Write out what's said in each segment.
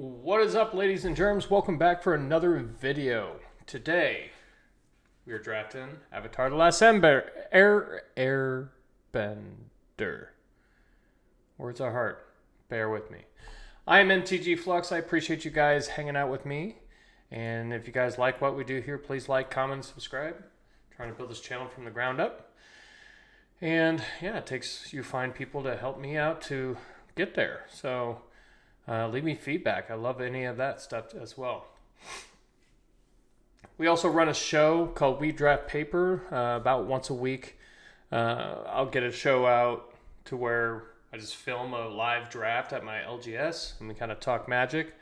What is up, ladies and germs? Welcome back for another video. Today, we are drafting Avatar: The Last Airbender. Words are hard. Bear with me. I am MTG Flux. I appreciate you guys hanging out with me. And if you guys like what we do here, please like, comment, subscribe. I'm trying to build this channel from the ground up. And yeah, it takes you fine people to help me out to get there. So leave me feedback. I love any of that stuff as well. We also run a show called We Draft Paper about once a week. I'll get a show out to where I just film a live draft at my LGS and we kind of talk Magic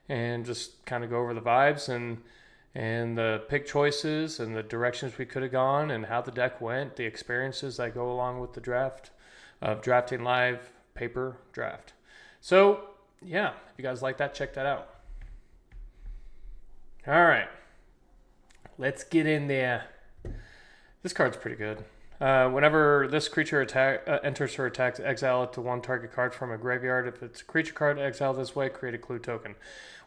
and just kind of go over the vibes and the pick choices and the directions we could have gone and how the deck went, the experiences that go along with the draft of drafting live paper draft. So yeah, if you guys like that, check that out. All right, let's get in there. This card's pretty good. Whenever this creature enters or attacks, exile it to one target card from a graveyard. If it's a creature card, exile this way, create a clue token.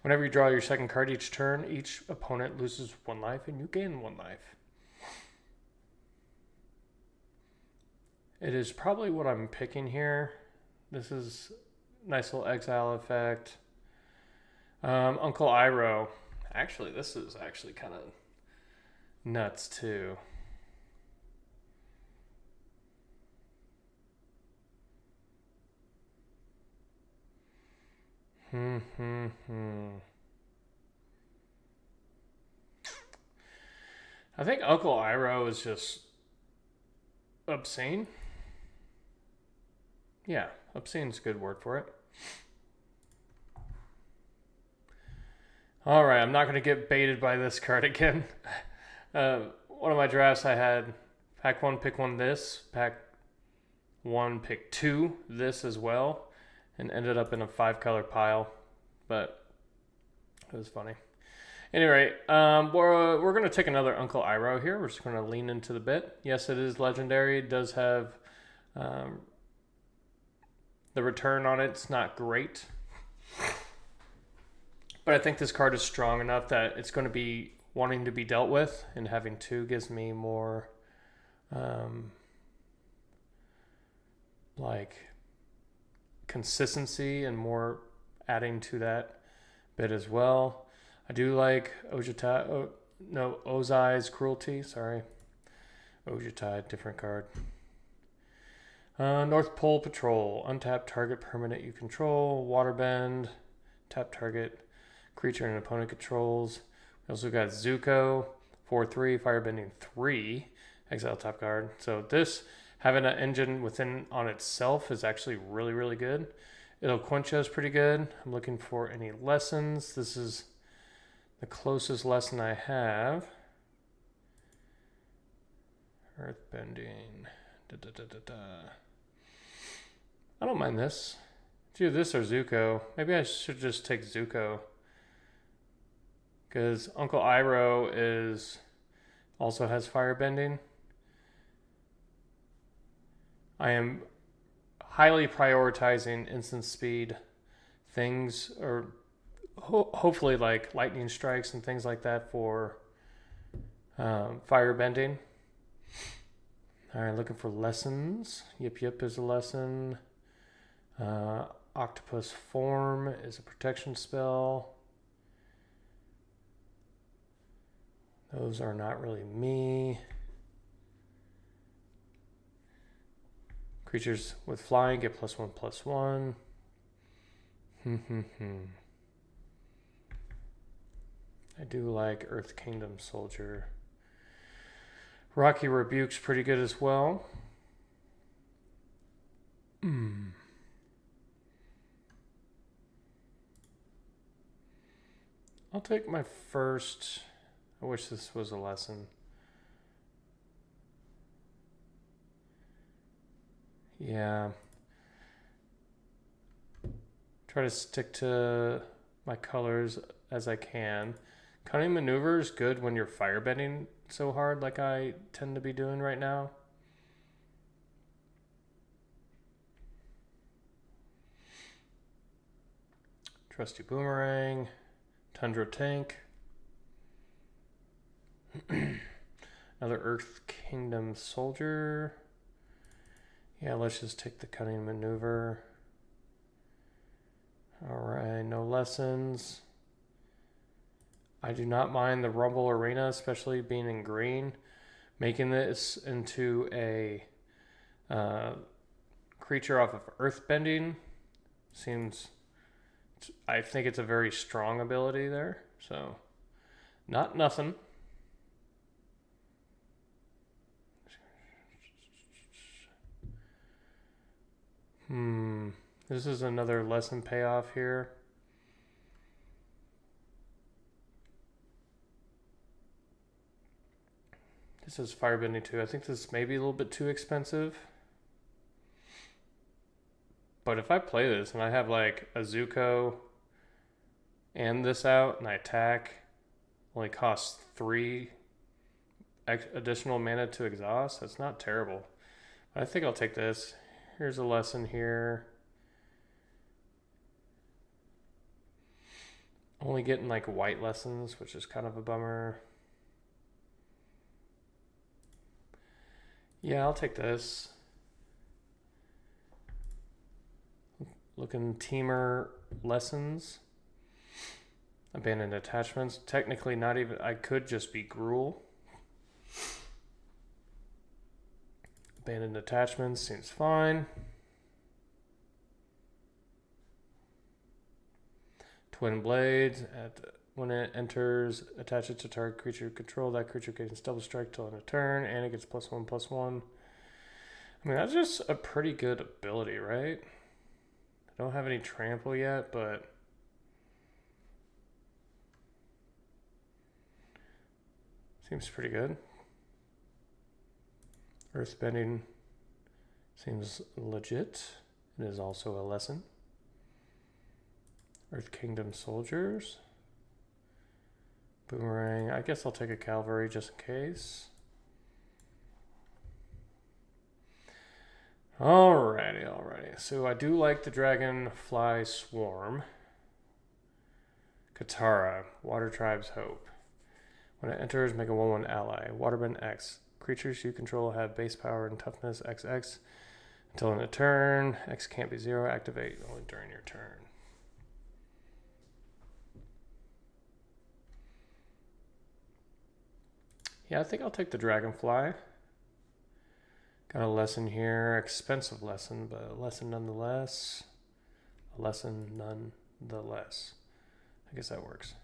Whenever you draw your second card each turn, each opponent loses 1 life and you gain 1 life. It is probably what I'm picking here. This is nice little exile effect. Uncle Iroh. Actually, this is actually kind of nuts too. I think Uncle Iroh is just obscene. Yeah, obscene's a good word for it. Alright, I'm not going to get baited by this card again. One of my drafts I had pack 1, pick 1 this, pack 1, pick 2 this as well, and ended up in a 5-color pile, but it was funny. Anyway, we're going to take another Uncle Iroh here. We're just going to lean into the bit. Yes, it is legendary. It does have the return on it's not great. But I think this card is strong enough that it's going to be wanting to be dealt with, and having 2 gives me more like consistency and more adding to that bit as well. I do like Ozai's Cruelty. Sorry. Ojutai, different card. North Pole Patrol. Untap target permanent you control. Waterbend. Tap target creature an opponent controls. We also got Zuko. 4/3. Firebending 3. Exile top card. So this, having an engine within on itself is actually really, really good. It'll quench us pretty good. I'm looking for any lessons. This is the closest lesson I have. Earthbending. I don't mind this. It's either this or Zuko. Maybe I should just take Zuko. Because Uncle Iroh also has firebending. I am highly prioritizing instant speed things, or hopefully like lightning strikes and things like that for firebending. All right, looking for lessons. Yip is a lesson. Octopus Form is a protection spell. Those are not really me. Creatures with flying get +1/+1. I do like Earth Kingdom Soldier. Rocky Rebuke's pretty good as well. I'll take my first. I wish this was a lesson. Yeah. Try to stick to my colors as I can. Cunning Maneuver is good when you're firebending so hard like I tend to be doing right now. Trusty Boomerang. Tundra Tank. Another Earth Kingdom Soldier. Yeah, let's just take the Cunning Maneuver. Alright, no lessons. I do not mind the Rumble Arena, especially being in green. Making this into a creature off of Earthbending seems... I think it's a very strong ability there. So, not nothing. This is another lesson payoff here. This is Firebending 2. I think this may be a little bit too expensive. But if I play this and I have like a Zuko and this out and I attack, only costs 3 additional mana to exhaust, that's not terrible. But I think I'll take this. Here's a lesson here. Only getting like white lessons, which is kind of a bummer. Yeah, I'll take this. Looking Teamer lessons. Abandoned attachments. Technically not even, I could just be Gruul. Abandoned attachments seems fine. Twin Blades. When it enters, attach it to target creature control. That creature gets double strike till end of turn, and it gets +1/+1. I mean, that's just a pretty good ability, right? I don't have any trample yet, but seems pretty good. Earthbending seems legit. It is also a lesson. Earth Kingdom Soldiers. Boomerang. I guess I'll take a Cavalry just in case. Alrighty. So I do like the Dragonfly Swarm. Katara. Water Tribe's Hope. When it enters, make a 1/1 ally. Waterbend X. Creatures you control have base power and toughness XX. Until end of turn, X can't be 0. Activate only during your turn. Yeah, I think I'll take the Dragonfly. Got a lesson here. Expensive lesson, but a lesson nonetheless. A lesson nonetheless. I guess that works.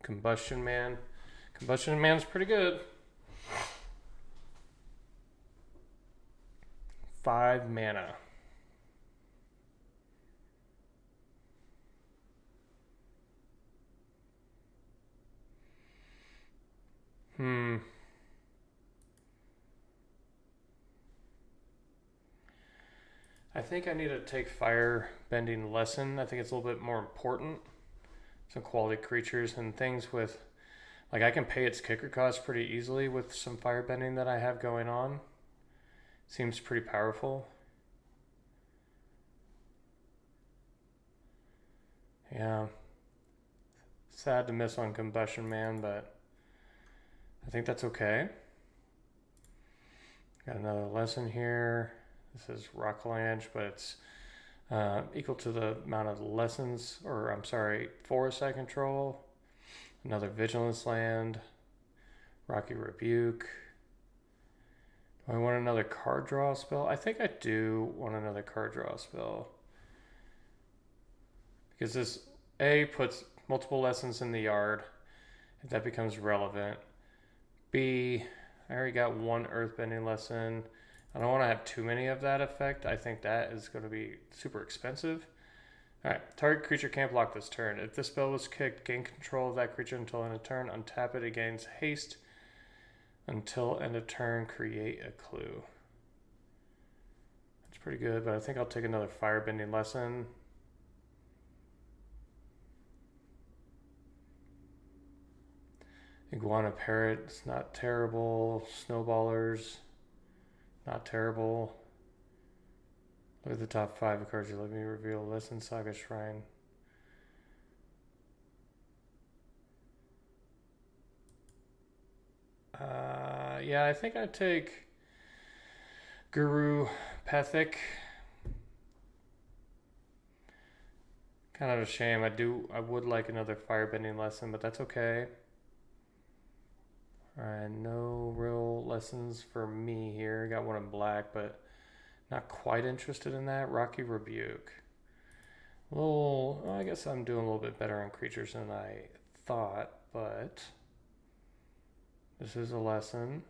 Combustion Man. Combustion Man's pretty good. 5 mana. I think I need to take Fire Bending Lesson. I think it's a little bit more important. Some quality creatures and things with... Like, I can pay its kicker cost pretty easily with some Fire Bending that I have going on. Seems pretty powerful. Yeah. Sad to miss on Combustion Man, but I think that's okay. Got another lesson here. This is Rocklange, but it's equal to the amount of lessons, or I'm sorry, forests I control. Another Vigilance Land. Rocky Rebuke. Do I want another card draw spell? I think I do want another card draw spell. Because this A puts multiple lessons in the yard, if that becomes relevant. B, I already got 1 Earthbending lesson. I don't want to have too many of that effect. I think that is going to be super expensive. Alright, target creature can't block this turn. If this spell was kicked, gain control of that creature until end of turn. Untap it, it gains haste. Until end of turn, create a clue. That's pretty good, but I think I'll take another Firebending lesson. Iguana Parrot, it's not terrible. Snowballers, not terrible. Look at the top 5 cards you let me reveal. Lesson Saga Shrine. Yeah, I think I'd take Guru Pethic. Kind of a shame. I would like another firebending lesson, but that's okay. Alright, no real lessons for me here. Got one in black, but not quite interested in that. Rocky Rebuke. Well, I guess I'm doing a little bit better on creatures than I thought, but this is a lesson.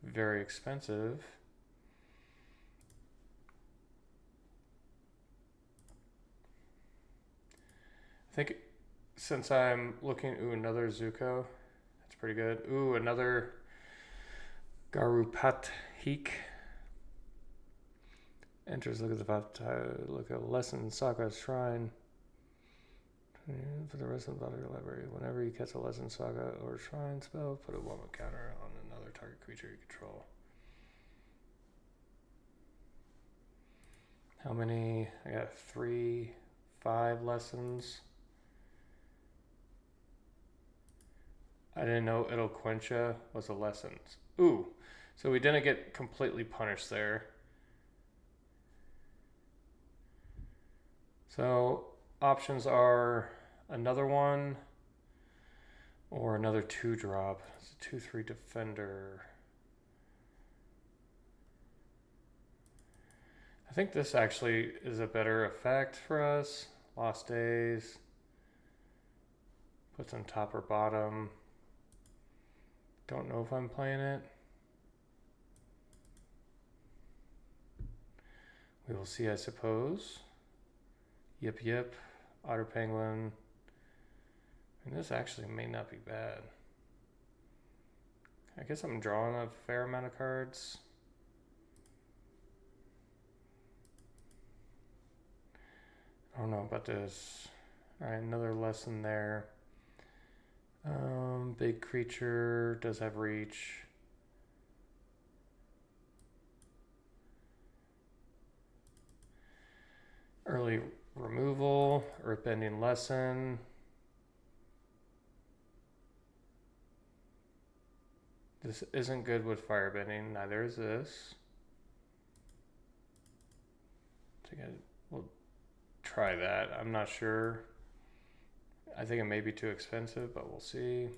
Very expensive. I think since I'm looking, another Zuko. That's pretty good. Another Garupathik. Enters, look at the look at Lesson Saga Shrine. For the rest of the battle library, whenever you catch a Lesson Saga or Shrine spell, put a 1 counter on another target creature you control. How many? I got 3, 5 lessons. I didn't know Eloquentia was a lesson. So we didn't get completely punished there. So options are another one or another 2-drop. It's a 2/3 defender. I think this actually is a better effect for us. Lost Days. Puts on top or bottom. Don't know if I'm playing it. We will see, I suppose. Yip. Otter Penguin. And this actually may not be bad. I guess I'm drawing a fair amount of cards. I don't know about this. Alright, another lesson there. Big creature does have reach. Early removal, earthbending lesson. This isn't good with firebending, neither is this. I think we'll try that. I'm not sure. I think it may be too expensive, but we'll see.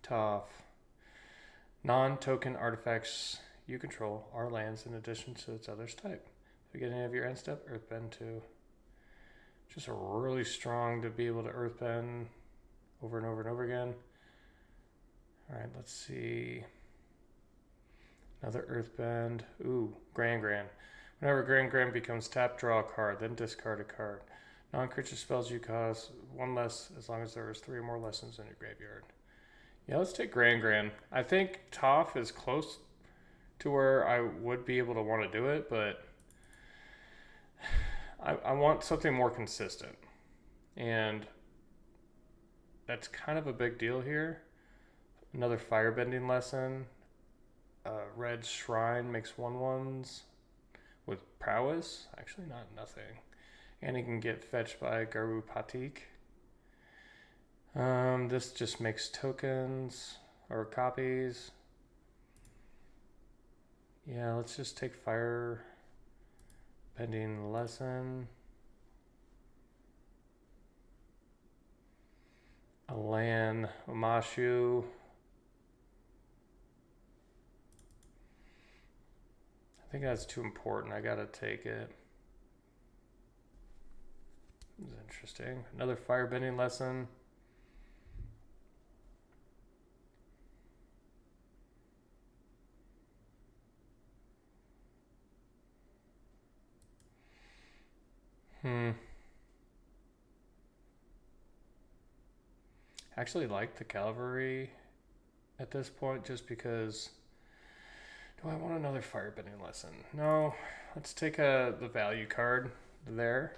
Toph. Non-token artifacts you control are lands in addition to its others type. If you get any of your end step, earthbend too. Just really strong to be able to earthbend over and over and over again. Alright, let's see. Another earthbend. Gran-Gran. Whenever Gran-Gran becomes tapped, draw a card, then discard a card. Non-creature spells you cause 1 less as long as there is 3 or more lessons in your graveyard. Yeah, let's take Gran-Gran. I think Toph is close to where I would be able to want to do it, but I want something more consistent. And that's kind of a big deal here. Another firebending lesson. Red Shrine makes 1/1s with prowess. Actually, not nothing. And he can get fetched by Garupathik. This just makes tokens or copies. Yeah, let's just take fire bending lesson. A land, Omashu. I think that's too important. I gotta take it. This is interesting. Another firebending lesson. I actually like the cavalry at this point just because. Do I want another firebending lesson? No. Let's take the value card there.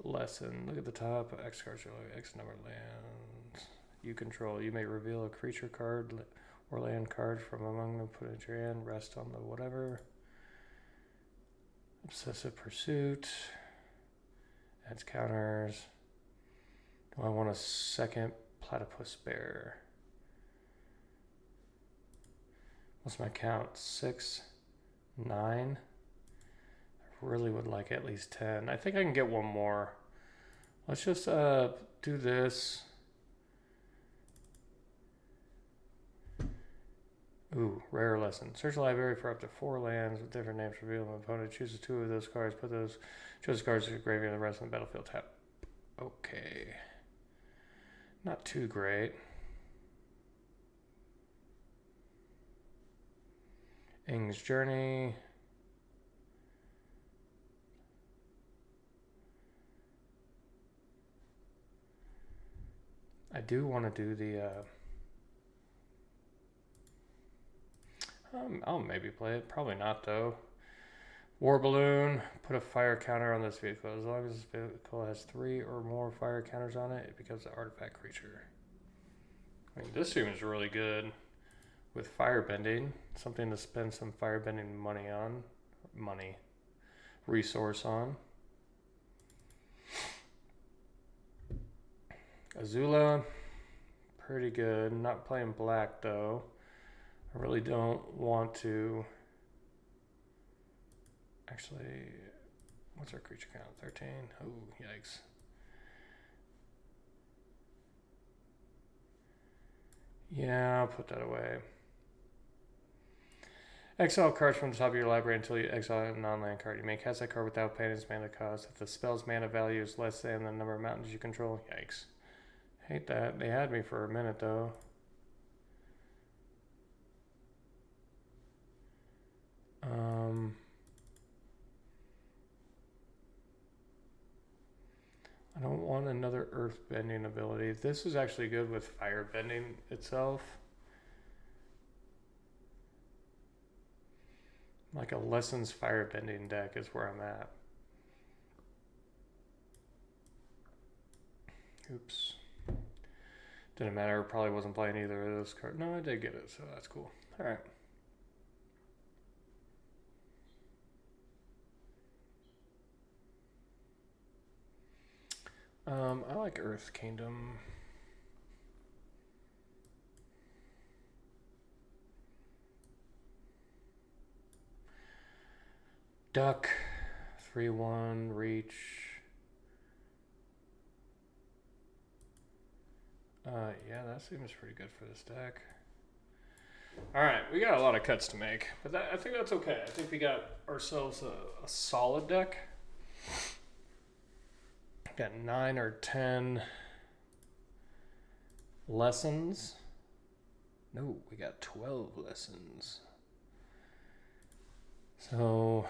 Lesson. Look at the top. X cards are like X number of lands you control. You may reveal a creature card or land cards from among them, put into your hand, rest on the whatever. Obsessive Pursuit. Adds counters. Do I want a second Platypus Bear? What's my count? 6, 9. I really would like at least 10. I think I can get one more. Let's just do this. Ooh, rare lesson. Search the library for up to 4 lands with different names revealed. An opponent chooses 2 of those cards. Put those chosen cards to the graveyard and the rest of the battlefield tap. Okay. Not too great. Ing's Journey. I do want to do the I'll maybe play it. Probably not, though. War Balloon. Put a fire counter on this vehicle. As long as this vehicle has 3 or more fire counters on it, it becomes an artifact creature. I mean, this seems really good with firebending. Something to spend some firebending money on. Resource on. Azula. Pretty good. Not playing black, though. I really don't want to. Actually, what's our creature count? 13? Oh, yikes. Yeah, I'll put that away. Exile cards from the top of your library until you exile a non-land card. You may cast that card without paying its mana cost. If the spell's mana value is less than the number of mountains you control. Yikes. Hate that. They had me for a minute, though. I don't want another earth bending ability. This is actually good with fire bending itself. Like a lessons fire bending deck is where I'm at. Oops. Didn't matter. Probably wasn't playing either of those cards. No, I did get it, so that's cool. All right. I like Earth Kingdom. Duck, 3/1, reach. Yeah, that seems pretty good for this deck. All right, we got a lot of cuts to make, but I think that's okay. I think we got ourselves a solid deck. Got 9 or 10 lessons. No, we got 12 lessons. So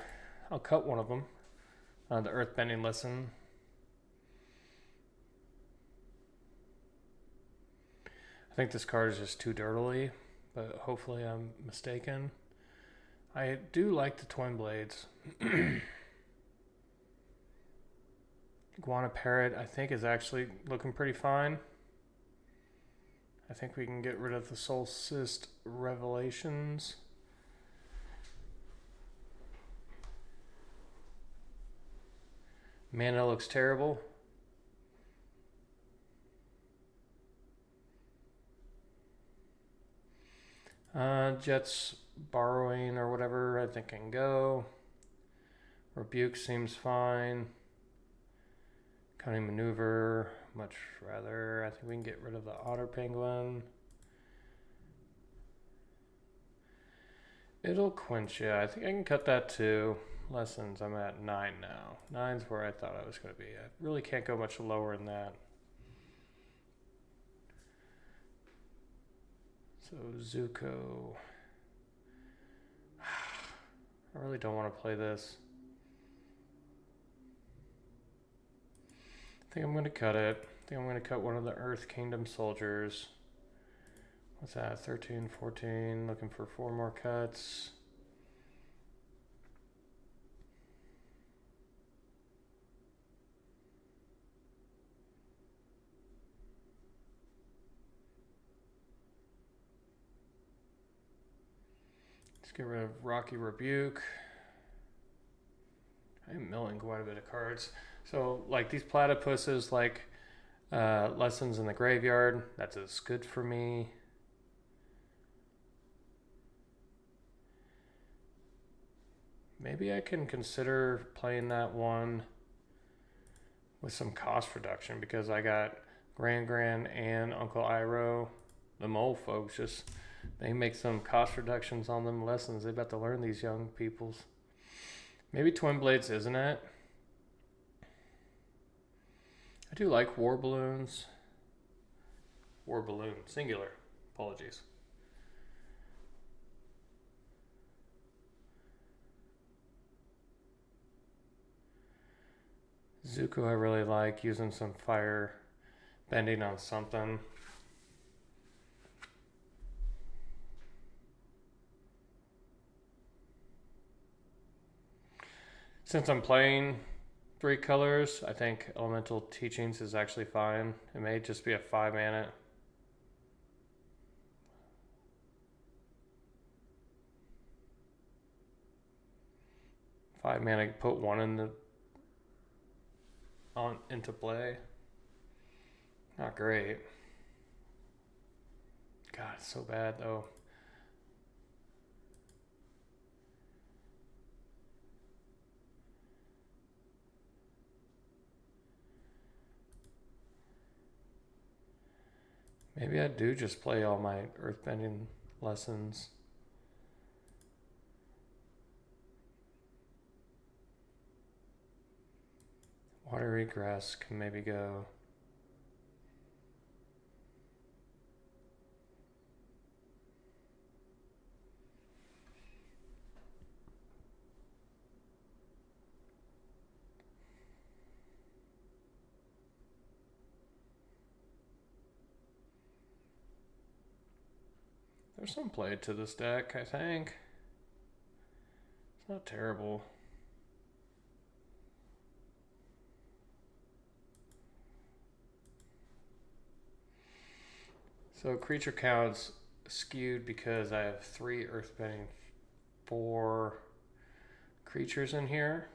I'll cut one of them. The earthbending lesson. I think this card is just too dirtily, but hopefully I'm mistaken. I do like the Twin Blades. Iguana Parrot, I think, is actually looking pretty fine. I think we can get rid of the Solstice Revelations. Mana looks terrible. Jets Borrowing or whatever, I think can go. Rebuke seems fine. Cunning Maneuver, much rather. I think we can get rid of the Otter Penguin. It'll quench you. I think I can cut that too. Lessons, I'm at 9 now. 9's where I thought I was going to be. I really can't go much lower than that. So Zuko. I really don't want to play this. I think I'm going to cut it. I think I'm going to cut one of the Earth Kingdom soldiers. What's that? 13, 14. Looking for 4 more cuts. get rid of Rocky Rebuke. I'm milling quite a bit of cards. So, like these platypuses, like Lessons in the Graveyard, that's as good for me. Maybe I can consider playing that one with some cost reduction because I got Gran-Gran and Uncle Iroh. The mole folks they make some cost reductions on them lessons. They about to learn, these young peoples. Maybe Twin Blades, isn't it? I do like War Balloons. War Balloon, singular. Apologies. Zuko I really like, using some fire bending on something. Since I'm playing 3 colors, I think Elemental Teachings is actually fine. It may just be a 5 mana. Put 1 into play. Not great. God, it's so bad though. Maybe I do just play all my Earthbending Lessons. Watery Grass can maybe go. There's some play to this deck, I think. It's not terrible. So creature count's skewed because I have 3 Earthbending, 4 creatures in here.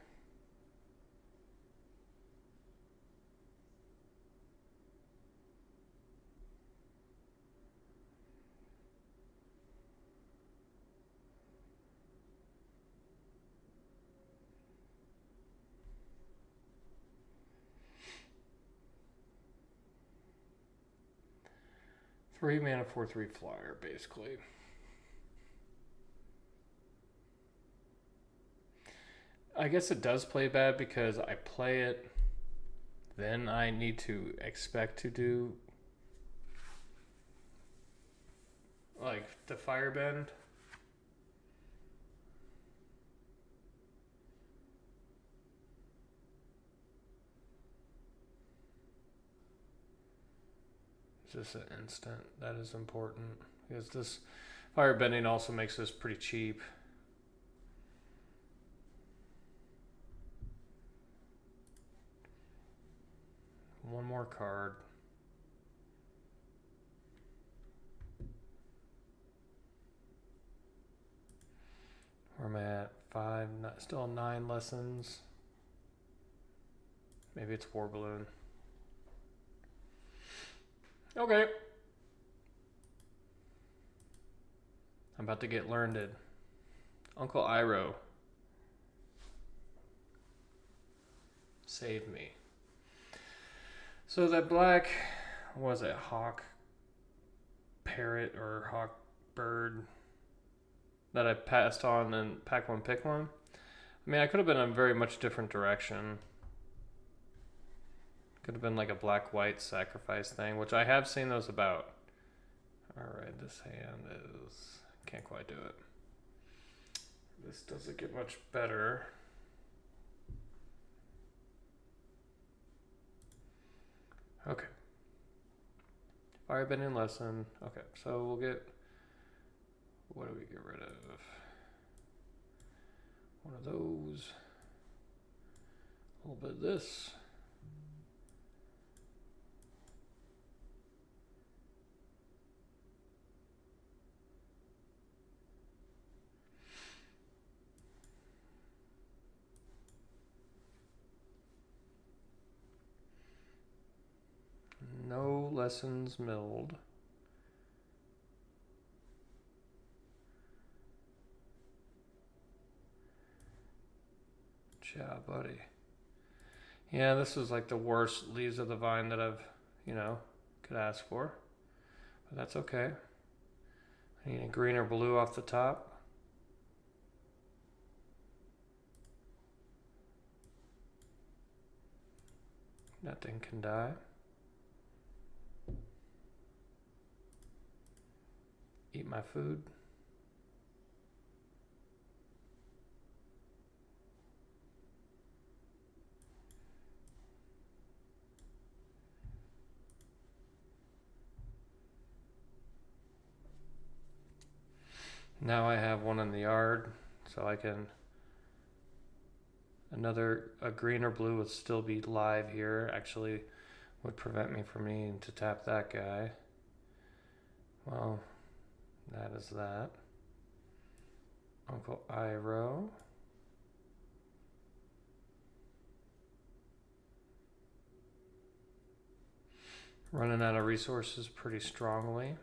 Three mana, 4/3 flyer, basically. I guess it does play bad because I play it, then I need to expect to do like the firebend. Just an instant. That is important because this firebending also makes this pretty cheap. One more card. Where am I at? 5, still 9 lessons. Maybe it's War Balloon. Okay. I'm about to get learned. Uncle Iroh. Save me. So that black, was it hawk parrot or hawk bird that I passed on and pack one, pick one? I mean, I could have been in a very much different direction. Could have been like a black-white sacrifice thing, which I have seen those about. Alright, this hand is... can't quite do it. This doesn't get much better. Okay. Firebending lesson. Okay, so we'll get... what do we get rid of? One of those. A little bit of this. lessons milled. Yeah, buddy. Yeah, this is like the worst leaves of the vine that I've, could ask for. But that's okay. I need a green or blue off the top. Nothing can die. Eat my food. Now I have one in the yard, so I can... a green or blue would still be live here. Actually, would prevent me from needing to tap that guy. Well, that is that. Uncle Iroh. Running out of resources pretty strongly.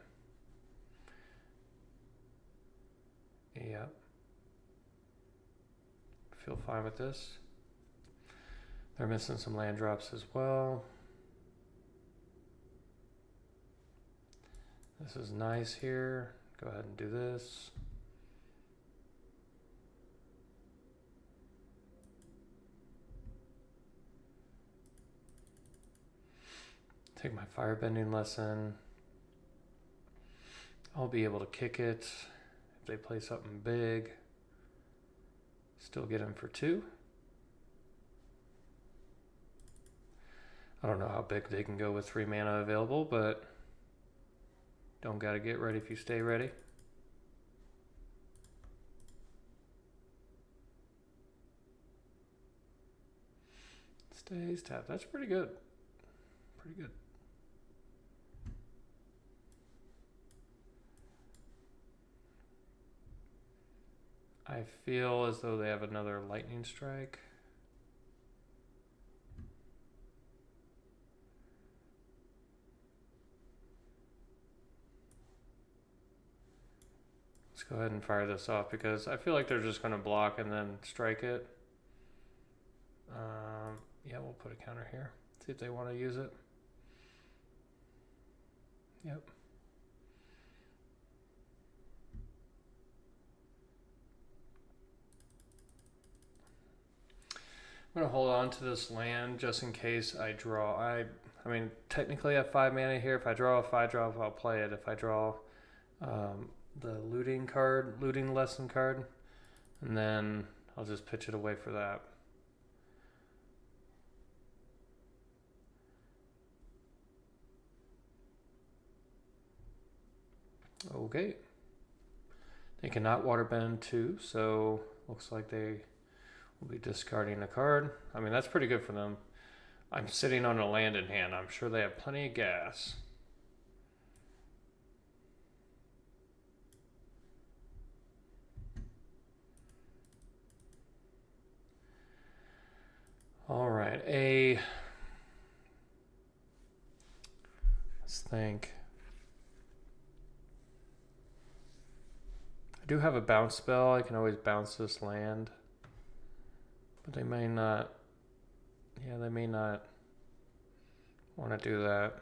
Yep. Feel fine with this. They're missing some land drops as well. This is nice here. Go ahead and do this. Take my firebending lesson. I'll be able to kick it if they play something big. Still get him for 2. I don't know how big they can go with 3 mana available, but don't gotta get ready if you stay ready. Stays tapped. That's pretty good. Pretty good. I feel as though they have another lightning strike. Let's go ahead and fire this off because I feel like they're just going to block and then strike it. Yeah, we'll put a counter here. See if they want to use it. Yep. I'm going to hold on to this land just in case I draw. I mean, technically I have 5 mana here. If I draw a 5-drop, I'll play it. If I draw the looting lesson card, and then I'll just pitch it away for that. Okay. They cannot waterbend 2, so looks like they will be discarding a card. I mean, that's pretty good for them. I'm sitting on a land in hand. I'm sure they have plenty of gas. All right, let's think. I do have a bounce spell. I can always bounce this land. But they may not. Yeah, they may not want to do that.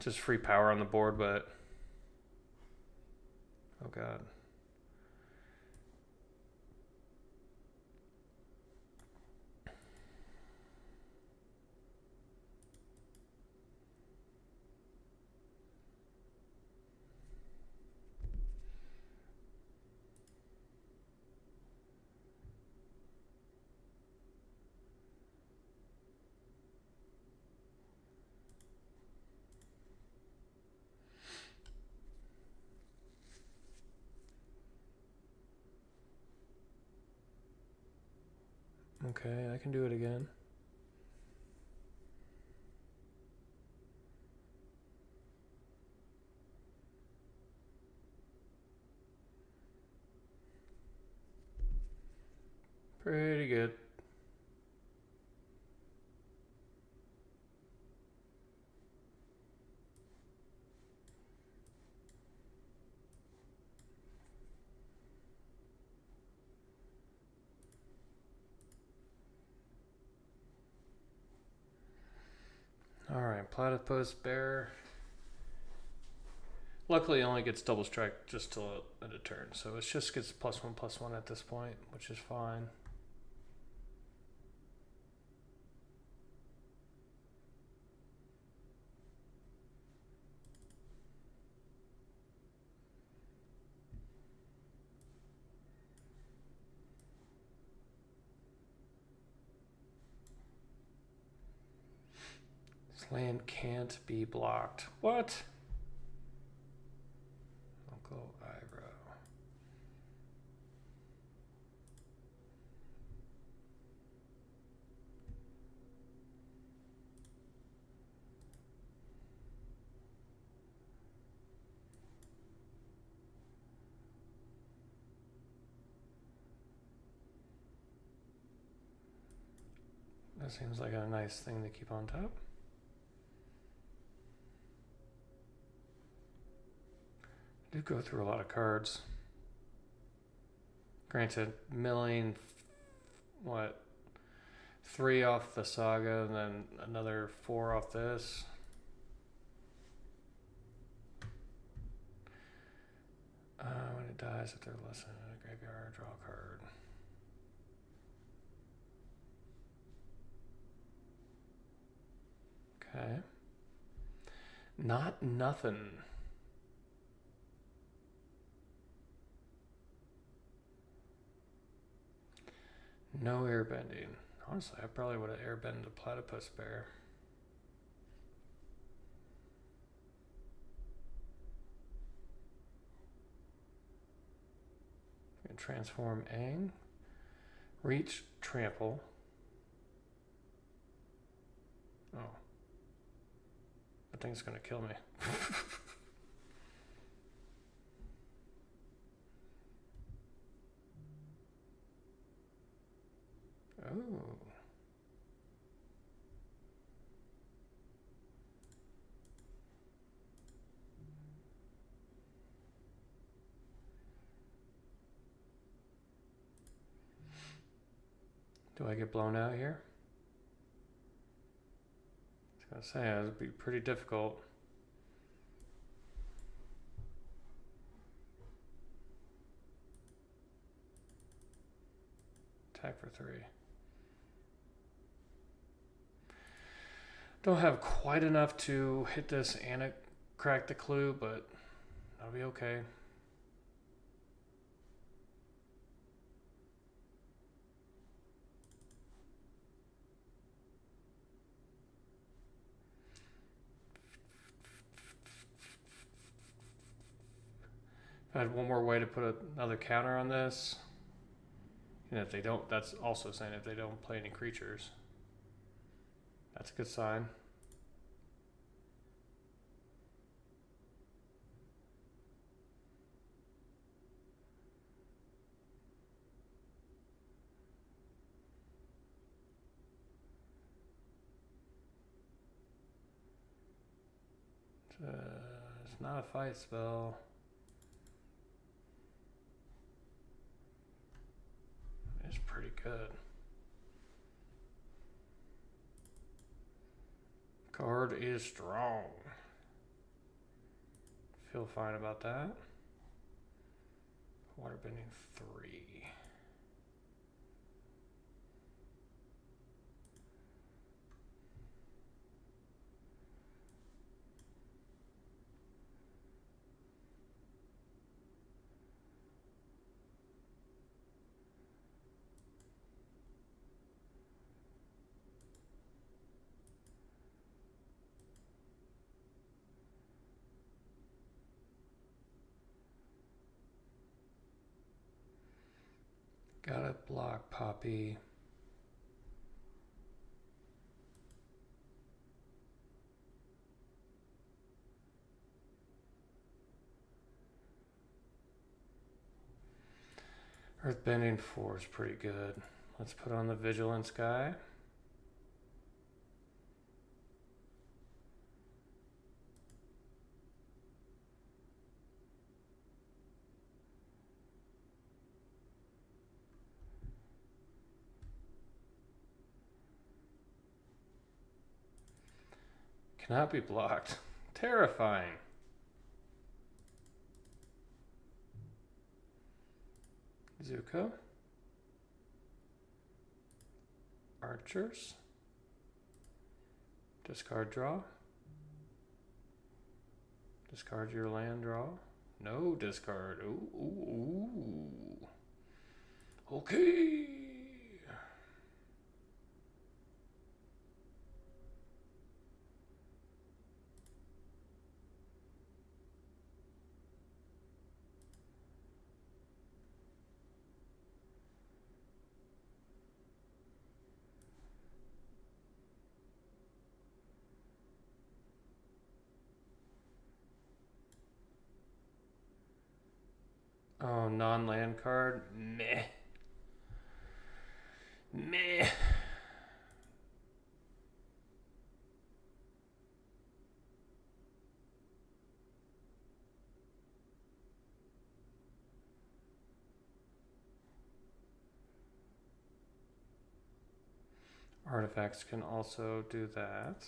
Just free power on the board, but... Oh, God. Okay, I can do it again. Pretty good. platypus bear. Luckily, it only gets double strike just till end of turn, so it just gets +1/+1 at this point, which is fine. This land can't be blocked. What? Uncle Iro. That seems like a nice thing to keep on top. I do go through a lot of cards. Granted, milling, what, 3 off the saga, and then another 4 off this. When it dies, if they're less than a graveyard, draw a card. Okay. Not nothing. No airbending. Honestly, I probably would have airbended a platypus bear. And transform Aang. Reach, trample. Oh. That thing's gonna kill me. Oh. Do I get blown out here? I was gonna say, it would be pretty difficult. Attack for 3. Don't have quite enough to hit this and crack the clue, but that'll be okay. If I had one more way to put another counter on this, and if they don't, that's also saying if they don't play any creatures. That's a good sign. It's not a fight spell. It's pretty good. Card is strong. Feel fine about that. Waterbending 3. Gotta block Poppy. Earthbending 4 is pretty good. Let's put on the Vigilance guy. Cannot be blocked. Terrifying. Zuko. Archers. Discard draw. Discard your land draw. No discard. Ooh, ooh, ooh. Okay. Oh, non-land card? Meh. Meh. Artifacts can also do that.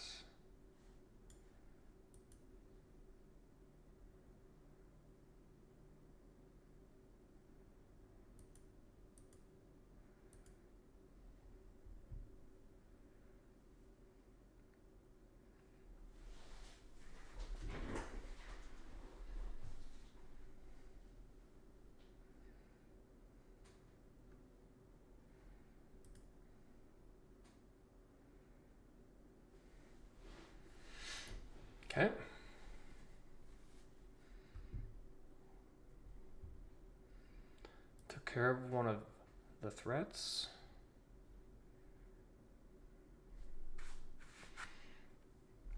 Okay. Took care of one of the threats.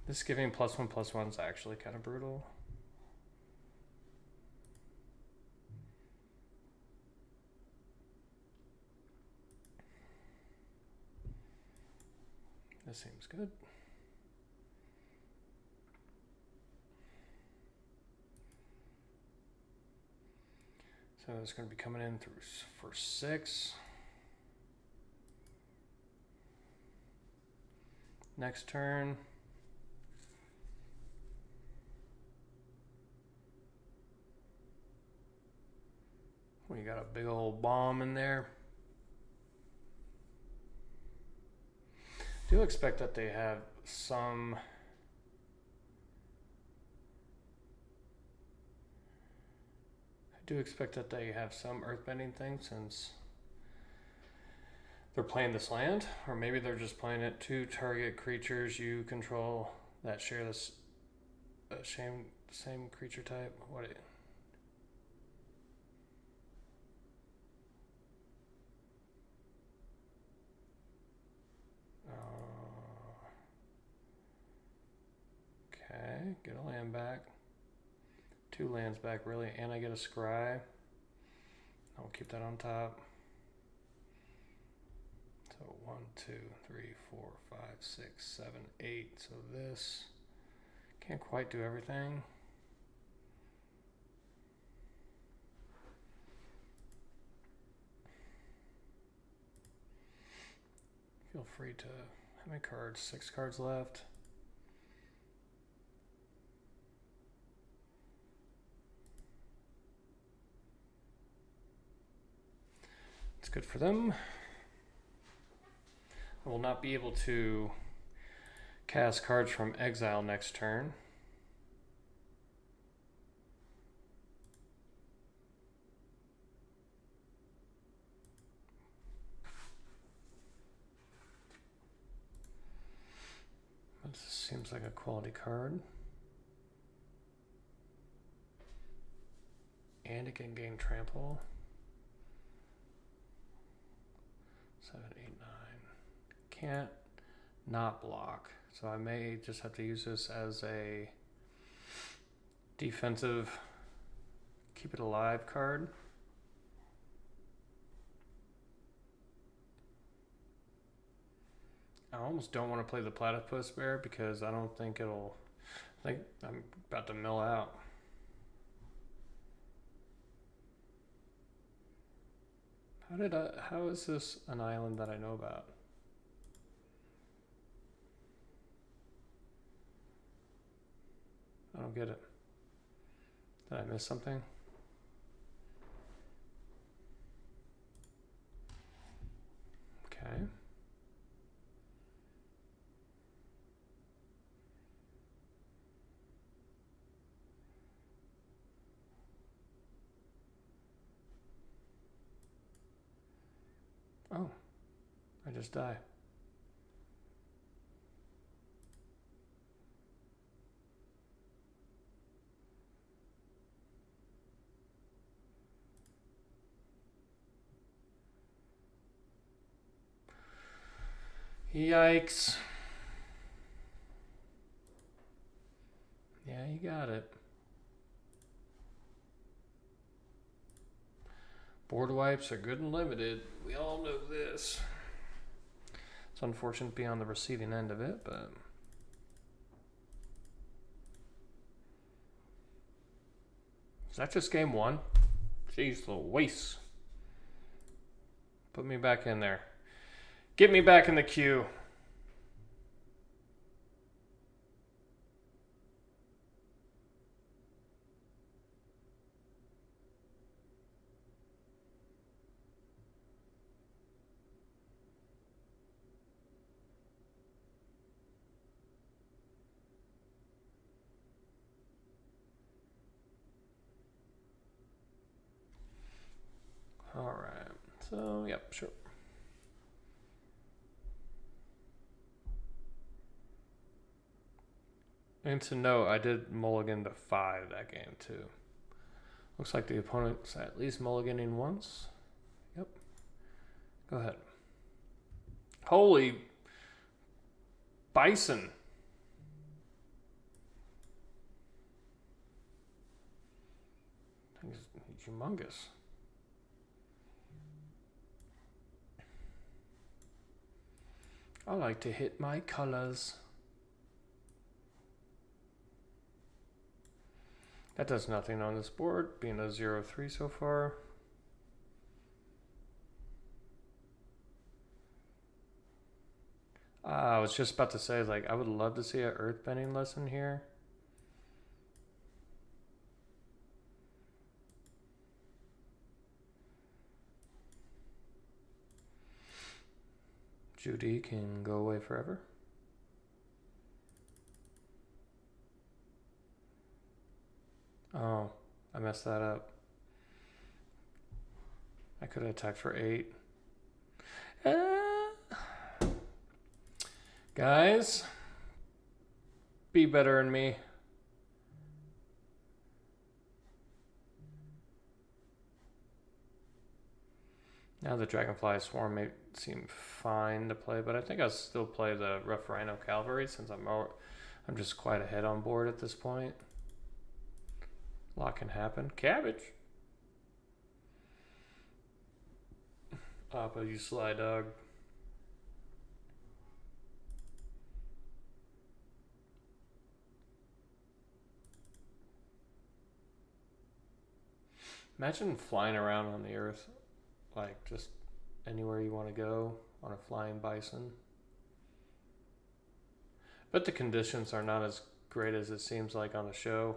This giving +1/+1 is actually kind of brutal. This seems good. So it's going to be coming in for 6. Next turn. We got a big old bomb in there. Do expect that they have some earthbending thing since they're playing this land, or maybe they're just playing it to target creatures you control that share this same creature type. Okay, get a land back. 2 lands back, really, and I get a scry. I'll keep that on top. So 1, 2, 3, 4, 5, 6, 7, 8. So this can't quite do everything. Feel free to. How many cards? 6 cards left. It's good for them. I will not be able to cast cards from exile next turn. This seems like a quality card. And it can gain trample. 7, 8, 9. Can't not block. So I may just have to use this as a defensive keep it alive card. I almost don't want to play the platypus bear because I don't think it'll. I think I'm about to mill out. How is this an island that I know about? don't get it. Did I miss something? Okay. Oh, I just die. Yikes. Yeah, you got it. Board wipes are good and limited. We all know this. It's unfortunate to be on the receiving end of it, but... Is that just game one? Jeez Louise. Put me back in there. Get me back in the queue. Alright. So, yep, sure. And to note, I did mulligan to 5 that game too. Looks like the opponent's at least mulliganing once. Yep. Go ahead. Holy bison. Thing's humongous. I like to hit my colors. That does nothing on this board, being a 0-3 so far. I was just about to say, like, I would love to see an earthbending lesson here. Judy can go away forever. Oh, I messed that up. I could have attacked for 8. Guys, be better than me. Now the Dragonfly Swarm may seem fine to play, but I think I'll still play the Rough Rhino Cavalry since I'm just quite ahead on board at this point. A lot can happen. Cabbage. Appa, you sly dog. Imagine flying around on the earth, like just anywhere you want to go on a flying bison. But the conditions are not as great as it seems like on the show.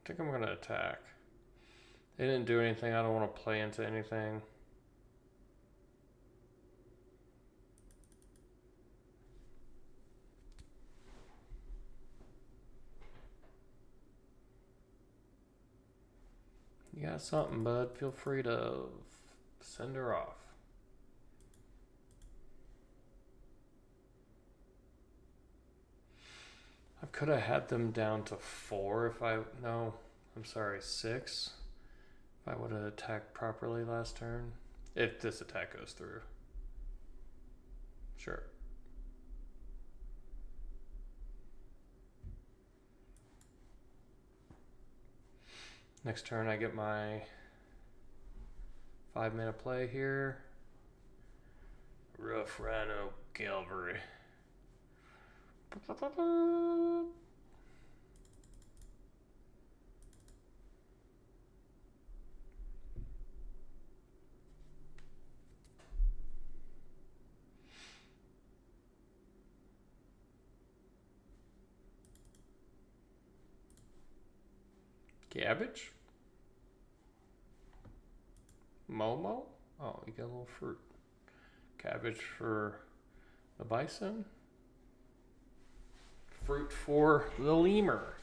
I think I'm going to attack. They didn't do anything. I don't want to play into anything. You got something, bud. Feel free to send her off. I could have had them down to 4 if I... No, I'm sorry, 6. If I would have attacked properly last turn. If this attack goes through. Sure. Next turn I get my 5-mana play here. Rough Rhino Cavalry. Cabbage. Momo. Oh, you got a little fruit. Cabbage for the bison. Fruit for the lemur.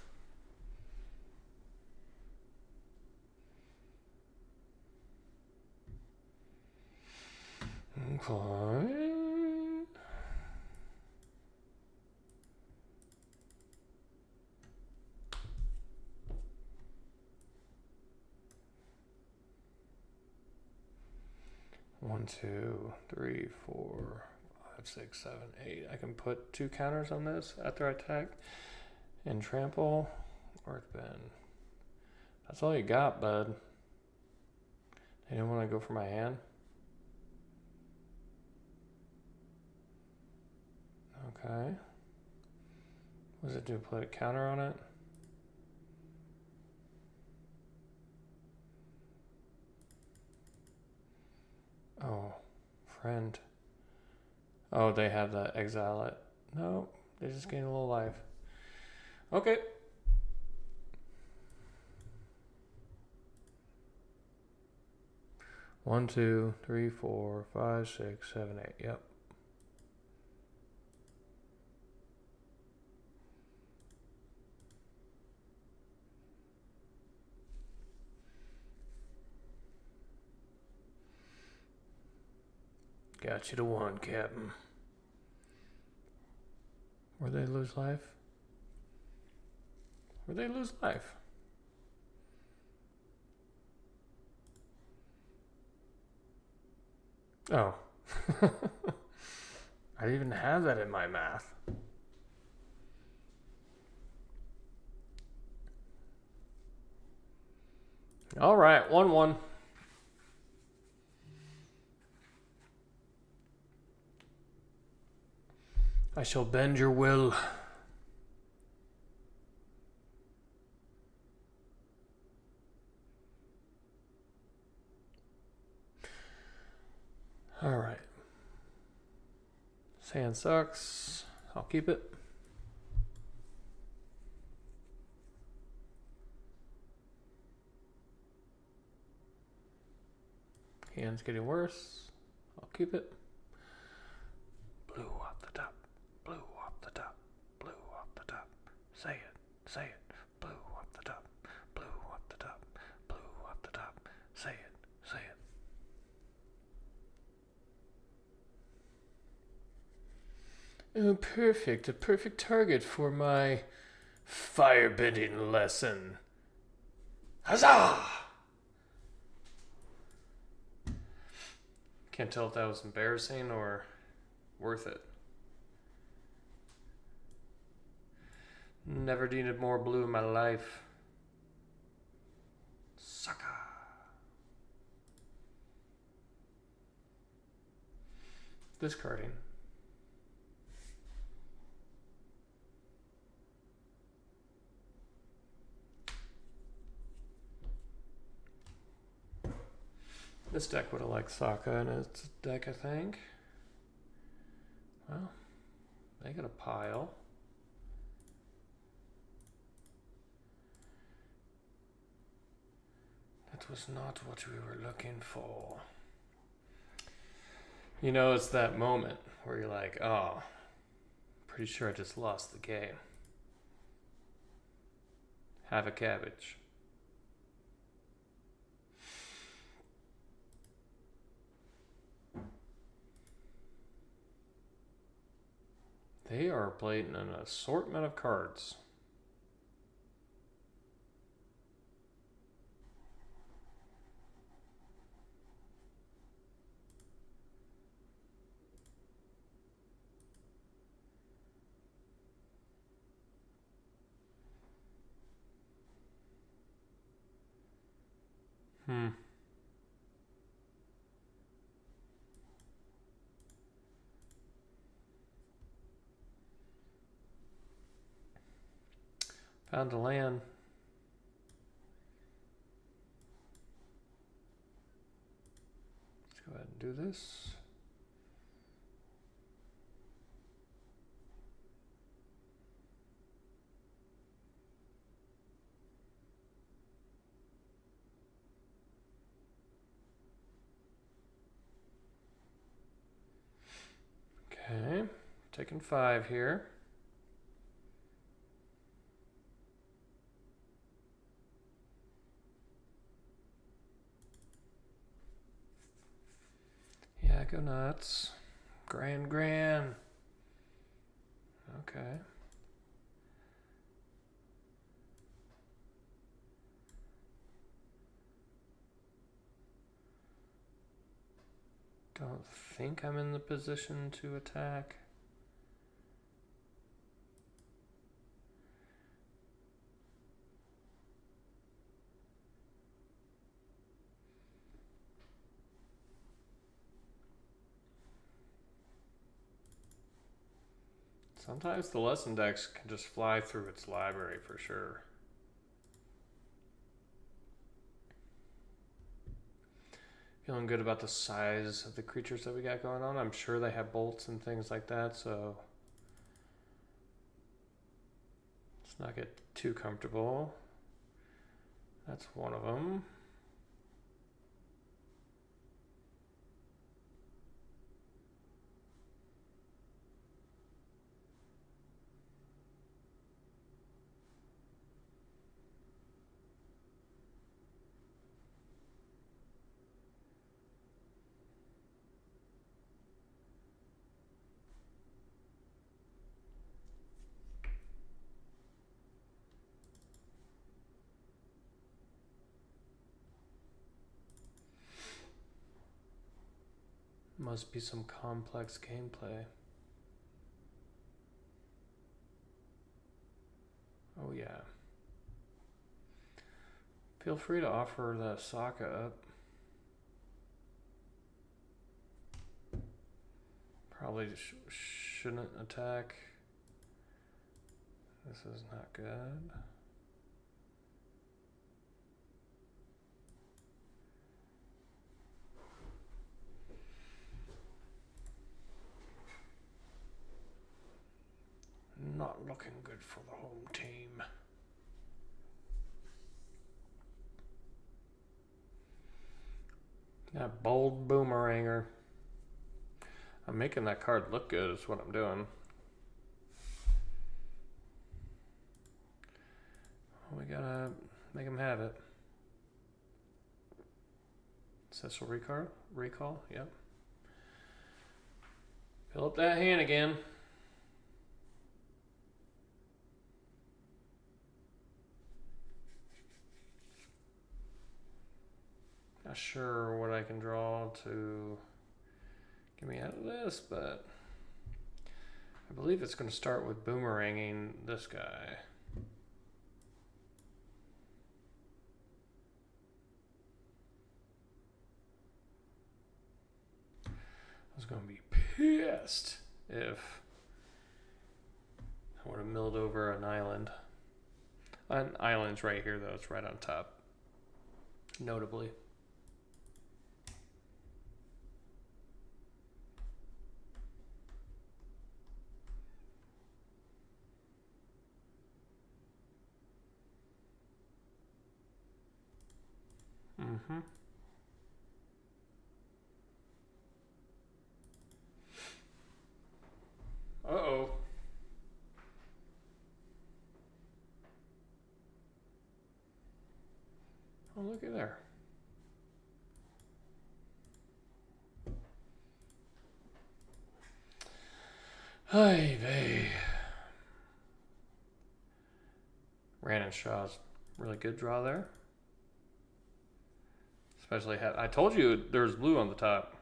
Okay. One, two, three, four, five, six, seven, eight. I can put 2 counters on this after I attack and trample. Earthbend. That's all you got, bud. You don't want to go for my hand? Okay. What does it do? Put a counter on it? Oh, friend. Oh, they have the exile it. No, they just gain a little life. Okay. One, two, three, four, five, six, seven, eight. Yep. Got you to 1, Captain. Where'd they lose life? Where'd they lose life? Oh. I didn't even have that in my math. All right, 1-1. I shall bend your will. All right. Sand sucks. I'll keep it. Hand's getting worse. I'll keep it. Blue off the top. Blue off the top. Blue off the top. Say it. Say it. Blue off the top. Blue off the top. Blue off the top. Say it. Say it. Oh, perfect. A perfect target for my firebending lesson. Huzzah! Can't tell if that was embarrassing or worth it. Never needed more blue in my life. Sucker. Discarding. This deck would have liked Sokka in its deck, I think. Well, they got a pile. That was not what we were looking for. You know, it's that moment where you're like, oh, pretty sure I just lost the game. Have a cabbage. They are playing an assortment of cards. Found a land. Let's go ahead and do this. taking 5 here. Yeah, go nuts. Gran-Gran. Okay. Don't think I'm in the position to attack. Sometimes the lesson decks can just fly through its library for sure. Feeling good about the size of the creatures that we got going on. I'm sure they have bolts and things like that, so let's not get too comfortable. That's one of them. Must be some complex gameplay. Oh yeah. Feel free to offer the Sokka up. Probably shouldn't attack. This is not good. Not looking good for the home team. That bold boomeranger. I'm making that card look good is what I'm doing. We gotta make him have it. Cecil recall, yep. Fill up that hand again. Not sure what I can draw to get me out of this, but I believe it's going to start with boomeranging this guy. I was going to be pissed if I would have milled over an island. An island's right here, though. It's right on top. Notably. Mm-hmm. Uh-oh. Oh, look at there. Hey, vey. Ran and Shaw's really good draw there. Especially I told you there's blue on the top.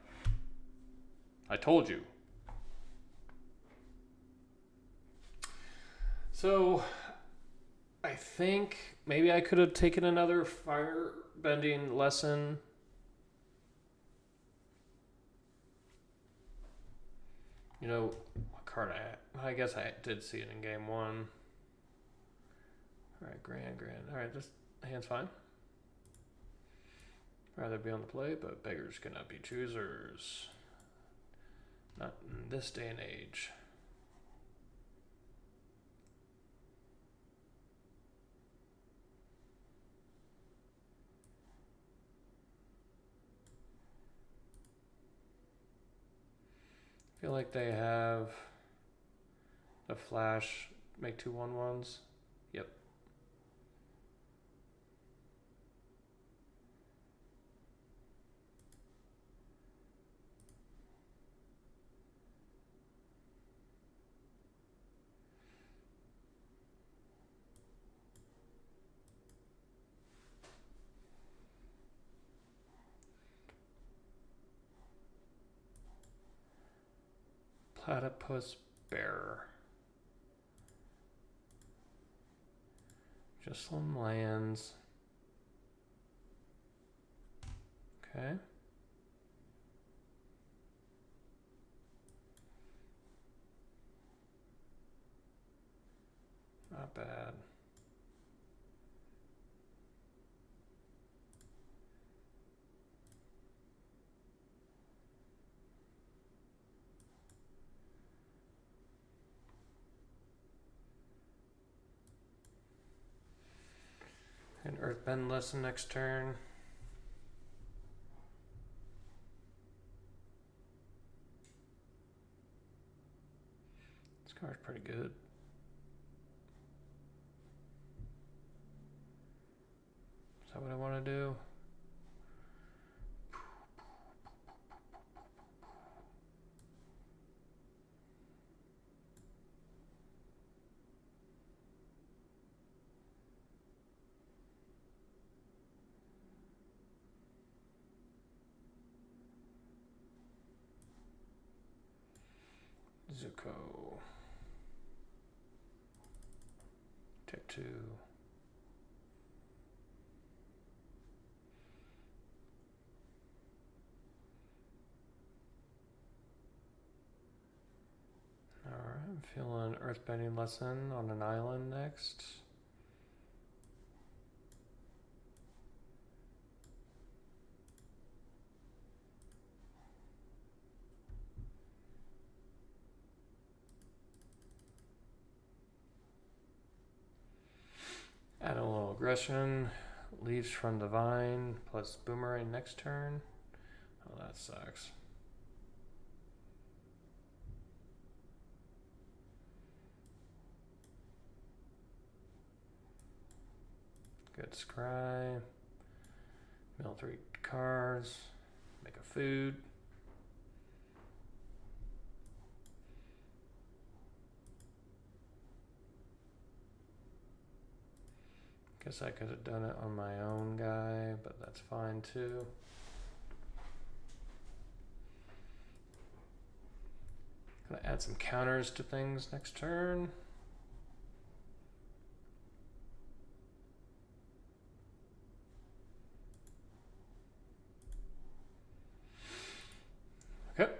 I told you. So I think maybe I could have taken another fire bending lesson. You know, what card I guess I did see it in game 1. Alright, Gran-Gran. Alright, this hand's fine. Rather be on the play, but beggars cannot be choosers. Not in this day and age. I feel like they have A flash, make 2 1-1s. Yep. Platypus bearer. Just some lands. Okay. Not bad. And Earthbend lesson next turn. This card's pretty good. Is that what I want to do? Zuko. Take 2. Alright, I'm feeling Earthbending lesson on an island next. Add a little aggression. Leaves from the vine plus boomerang next turn. Oh, that sucks. Good scry. Mill 3 cards. Make a food. Guess I could have done it on my own guy, but that's fine too. Gonna add some counters to things next turn. Okay.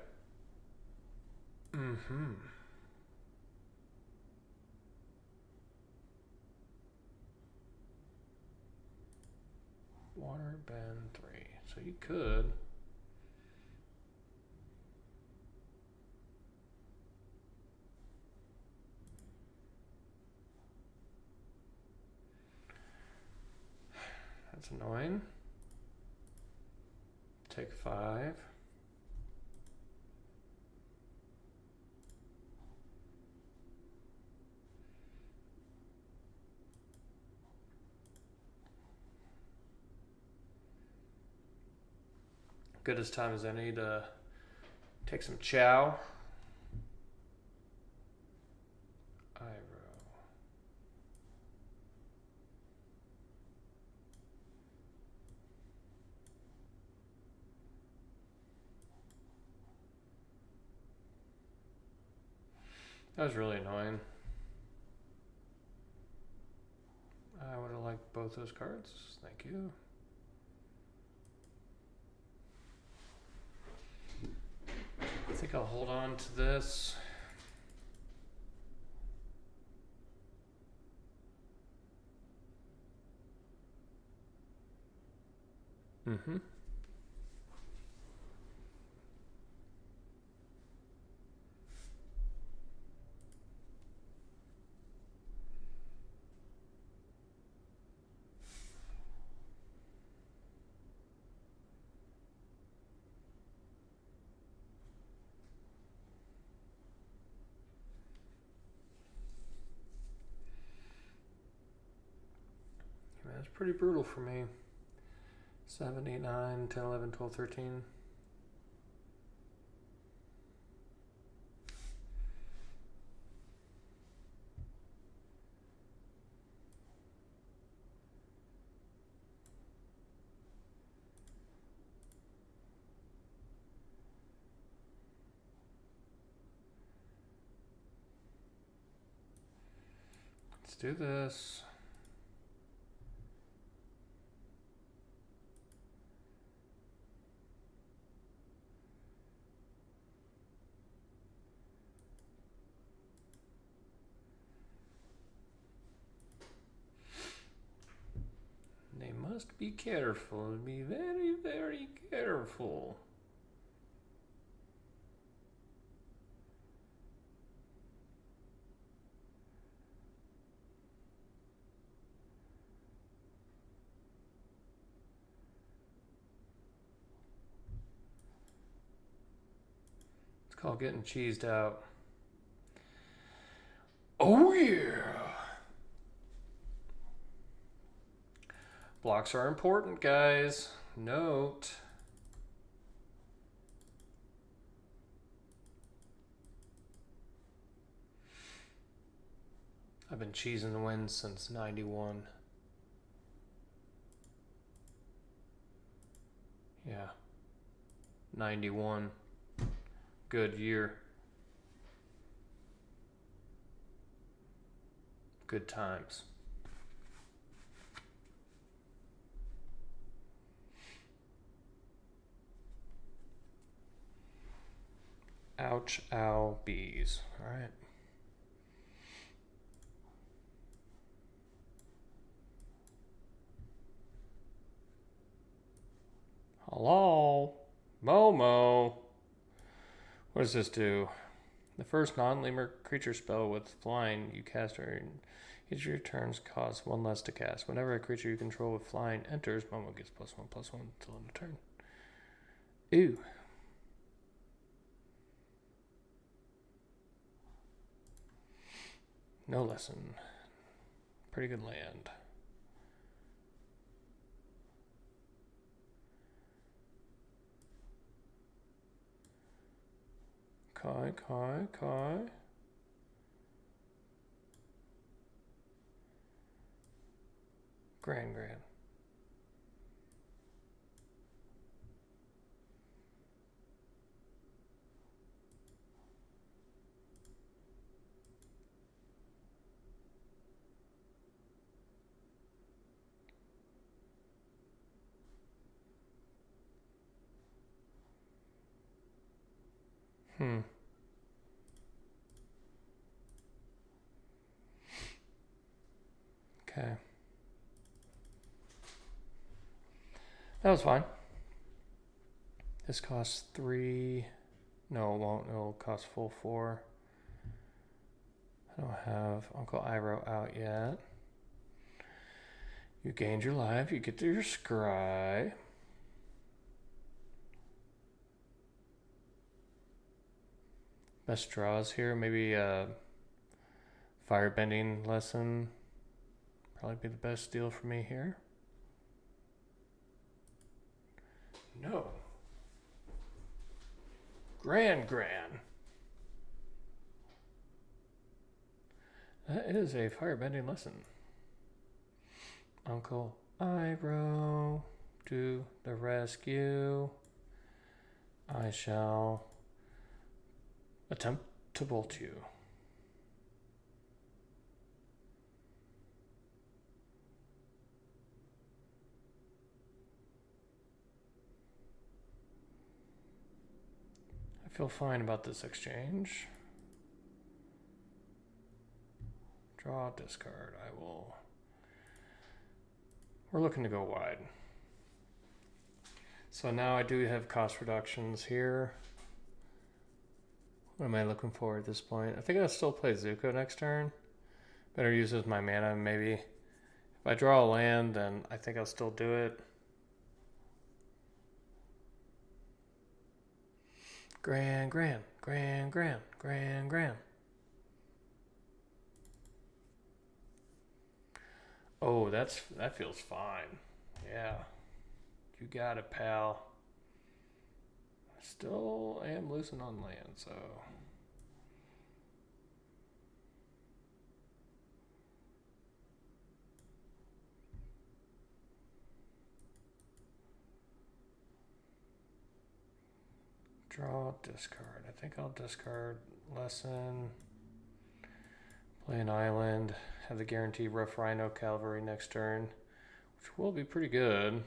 Water bend 3. So you could. That's annoying. Take 5. Good as time as any to take some chow. That was really annoying. I would have liked both those cards. Thank you. I think I'll hold on to this. It's pretty brutal for me. 7, 8, 9, 10, 11, 12, 13. Let's do this. They must be careful. Be very, very careful. It's called getting cheesed out. Oh yeah! Blocks are important, guys. Note. I've been cheesing the wind since 91. Yeah. 91. Good year. Good times. Ouch, ow, bees. All right. Hello? Momo. What does this do? The first non-lemur creature spell with flying you cast during each of your turns costs 1 less to cast. Whenever a creature you control with flying enters, Momo gets +1/+1 until end of turn. Ooh. No lesson. Pretty good land. Kai. Gran-Gran. Okay. That was fine. This costs 3. No, it won't. It'll cost full 4. I don't have Uncle Iroh out yet. You gained your life. You get to your scry. Best draws here. Maybe a firebending lesson. Probably be the best deal for me here. No. Gran-Gran. That is a firebending lesson. Uncle Iroh, to the rescue. I shall attempt to bolt you. I feel fine about this exchange. Draw, discard. I will. We're looking to go wide. So now I do have cost reductions here. What am I looking for at this point? I think I'll still play Zuko next turn. Better use as my mana, maybe. If I draw a land, then I think I'll still do it. Gran-Gran. Oh, that feels fine. Yeah, you got it, pal. I still am losing on land, so draw, discard. I think I'll discard lesson. Play an island. Have the guaranteed rough rhino cavalry next turn, which will be pretty good.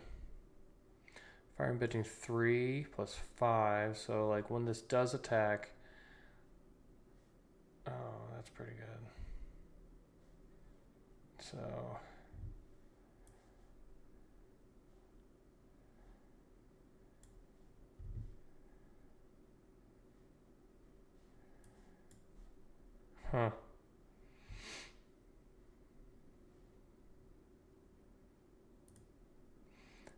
Fire embedding 3 plus 5. So like when this does attack, oh, that's pretty good. So huh.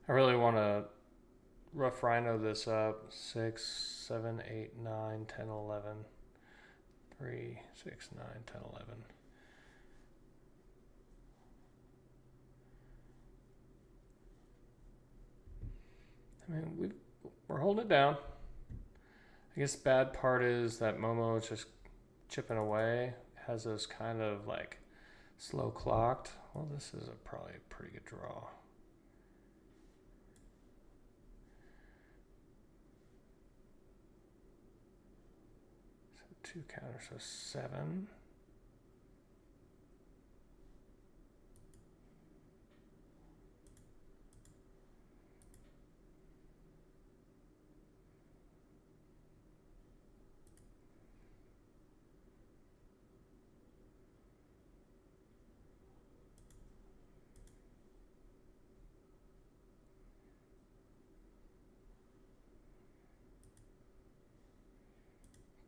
I really want to rough rhino this up. 6, 7, 8, 9, 10, 11. 3, 6, 9, 10, 11. I mean, we're holding it down. I guess the bad part is that Momo is just chipping away. Has us kind of like slow clocked. Well, this is probably a pretty good draw. So 2 counters, so 7.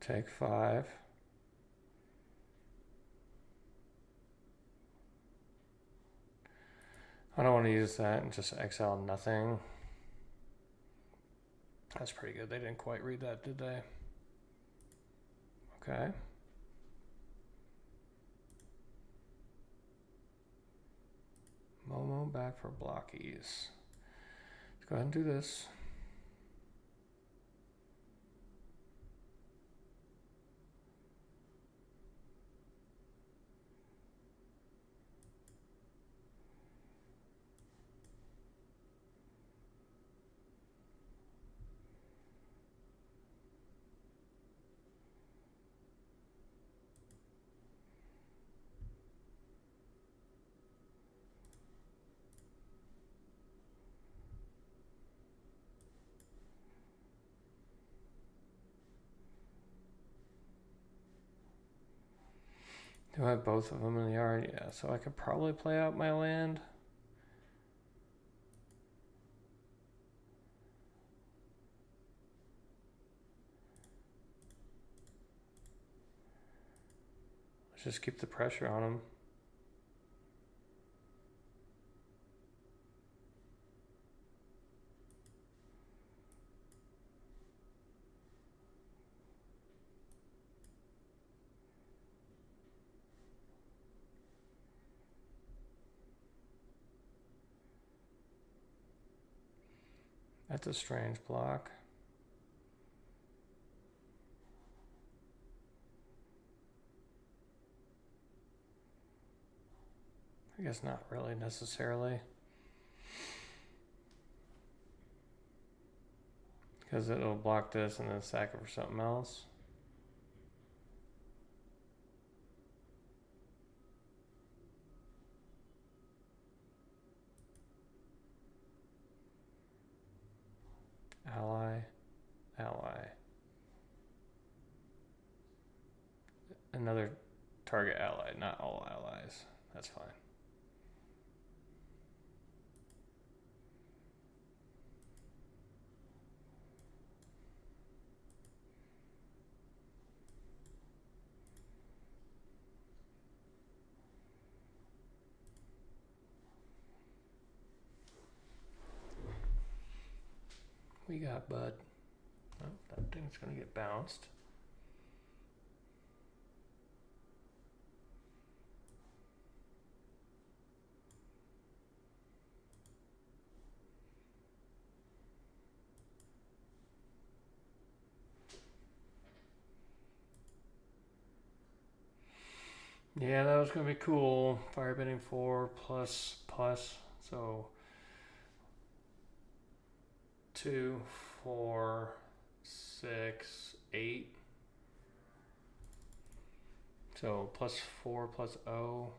Take 5. I don't want to use that and just exile nothing. That's pretty good. They didn't quite read that, did they? Okay. Momo back for blockies. Let's go ahead and do this. Do I have both of them in the yard? Yeah, so I could probably play out my land. Let's just keep the pressure on them. That's a strange block. I guess not really necessarily. Because it'll block this and then sack it for something else. Ally, ally. Another target ally, not all allies. That's fine. We got Bud. Oh, that thing's gonna get bounced. Yeah, that was gonna be cool. Firebending 4 plus plus. So 2, 4, 6, 8. So plus 4 plus O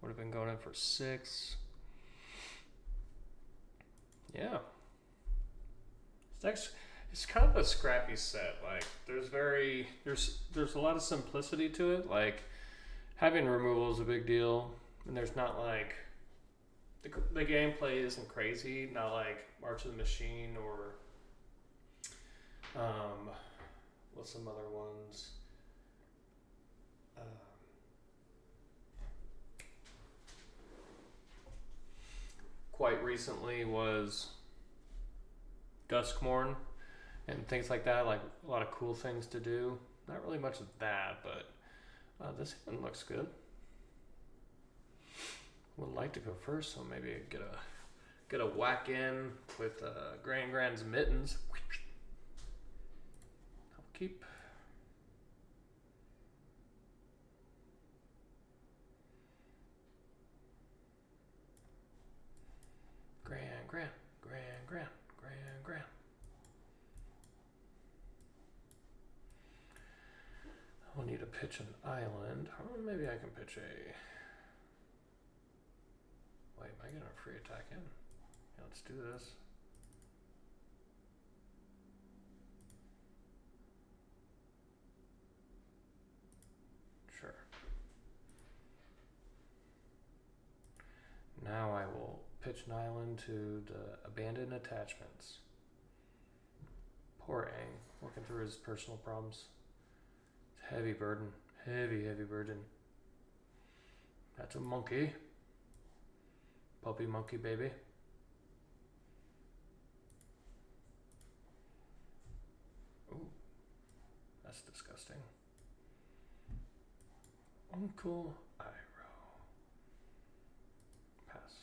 would have been going in for 6. Yeah. It's kind of a scrappy set. Like there's a lot of simplicity to it. Like having removal is a big deal, and there's not like the gameplay isn't crazy. Not like March of the Machine or what's some other ones. Quite recently was Duskmorn and things like that. Like a lot of cool things to do. Not really much of that, but this one looks good. Would like to go first, so maybe get a whack in with Gran-Gran's mittens. I'll keep. Gran-Gran, Gran-Gran, Gran-Gran. I'll need to pitch an island. Or maybe I can pitch a. Wait, am I getting a free attack in? Yeah, let's do this. Sure. Now I will pitch an island to the abandoned attachments. Poor Aang, working through his personal problems. It's a heavy burden. Heavy, heavy burden. That's a monkey. Puppy monkey baby. Ooh, that's disgusting. Uncle Iroh. Pass.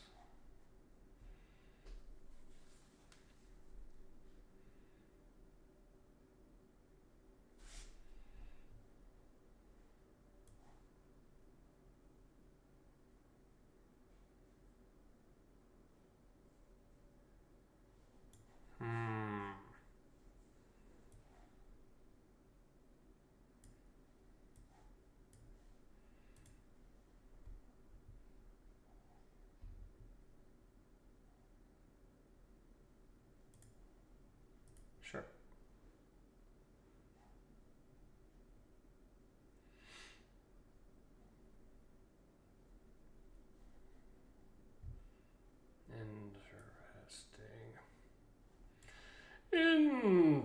Sure.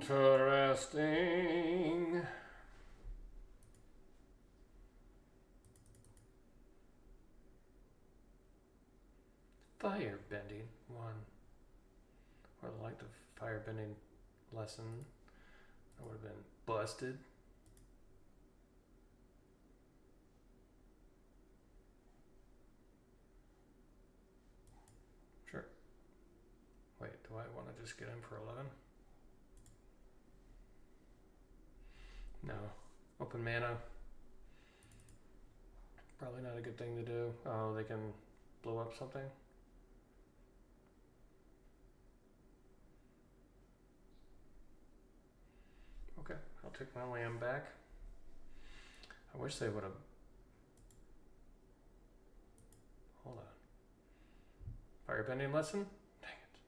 Interesting. Firebending 1. Or like the firebending lesson. I would have been busted. Sure. Wait, do I want to just get in for 11? No. Open mana. Probably not a good thing to do. Oh, they can blow up something. Okay, I'll take my land back. I wish they would have. Hold on. Firebending lesson? Dang it.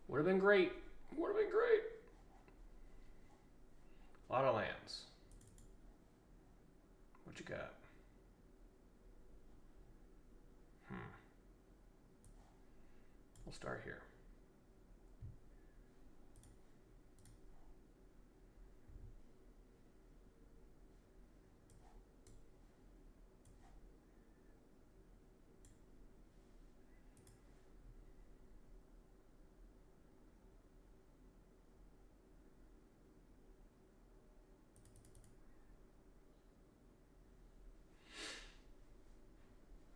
Would have been great. Would have been great. A lot of lands. What you got? We'll start here.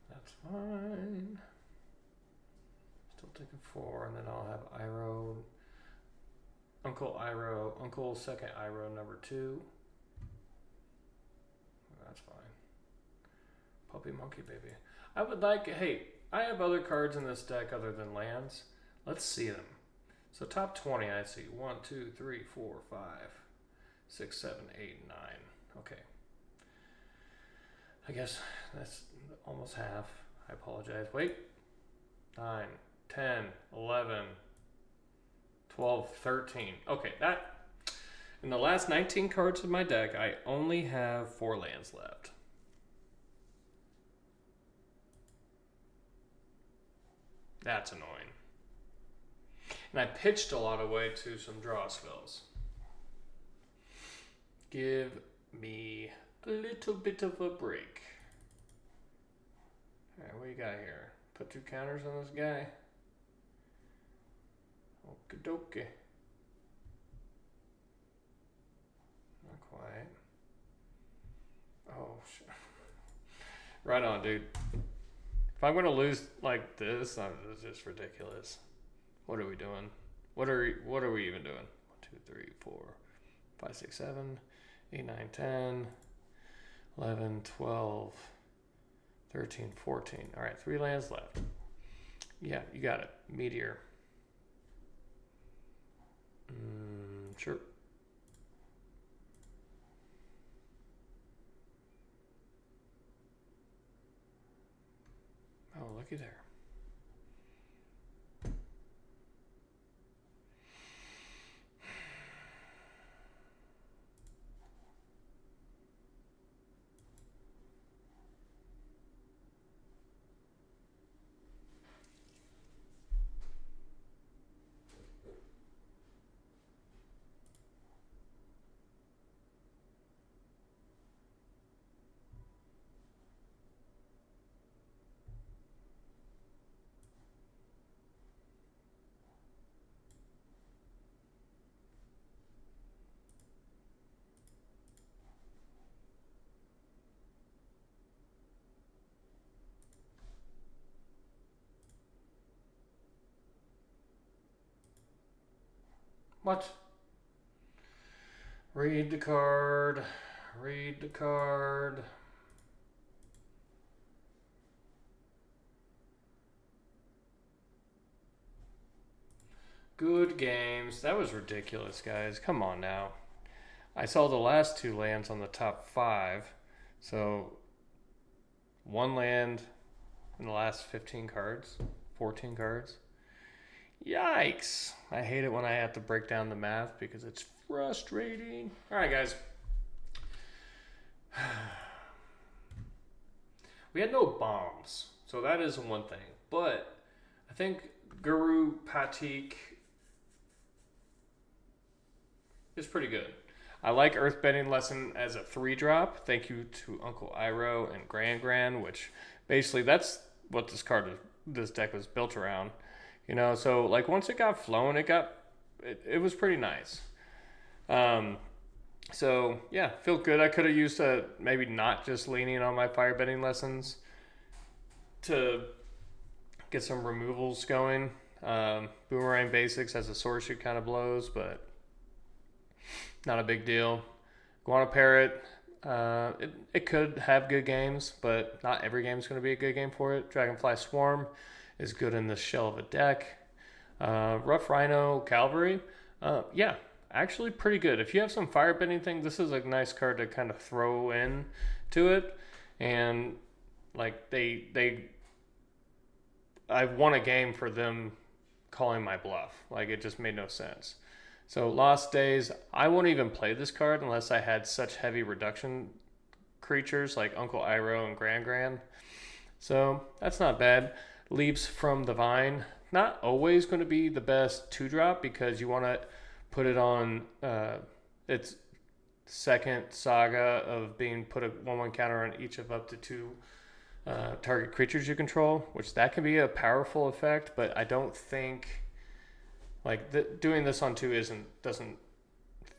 That's fine. Still taking 4, and then I'll have Iroh. Uncle Iroh. Uncle second Iroh number 2. That's fine. Puppy monkey baby. I would like, hey, I have other cards in this deck other than lands. Let's see them. So top 20, I see 1, 2, 3, 4, 5, 6, 7, 8, 9. Okay. I guess that's almost half. I apologize. Wait. 9, 10, 11, 12, 13. Okay, that... In the last 19 cards of my deck, I only have 4 lands left. That's annoying. And I pitched a lot away to some draw spells. Give me a little bit of a break. Alright, what you got here? Put 2 counters on this guy. Okie dokie. Not quite. Oh, shit. Right on, dude. If I'm going to lose like this, it's just ridiculous. What are we doing? What are we even doing? 1, 2, 3, 4, 5, 6, 7, 8, 9, 10, 11, 12, 13, 14. All right, 3 lands left. Yeah, you got it. Meteor. Sure. Oh, looky there. What? Read the card. Read the card. Good games. That was ridiculous, guys. Come on now. I saw the last 2 lands on the top 5. So 1 land in the last 15 cards. 14 cards. Yikes. I hate it when I have to break down the math because it's frustrating. All right, guys. We had no bombs, so that is one thing. But I think Guru Patik is pretty good. I like Earthbending Lesson as a 3-drop. Thank you to Uncle Iroh and Gran-Gran, which basically that's what this deck was built around. You know, so like once it got flowing, it was pretty nice. So yeah, feel good. I could have used maybe not just leaning on my Firebending Lessons to get some removals going. Boomerang Basics as a sword shoot kind of blows, but not a big deal. Guana Parrot, it could have good games, but not every game is going to be a good game for it. Dragonfly Swarm is good in the shell of a deck. Rough Rhino Cavalry, yeah, actually pretty good. If you have some firebending thing, this is a nice card to kind of throw in to it. And like I won a game for them calling my bluff. Like it just made no sense. So Lost Days, I won't even play this card unless I had such heavy reduction creatures like Uncle Iroh and Gran-Gran. So that's not bad. Leaps from the Vine, not always going to be the best 2-drop because you want to put it on its second saga of being put a 1/1 counter on each of up to 2 target creatures you control, which that can be a powerful effect, but I don't think like doing this on 2 doesn't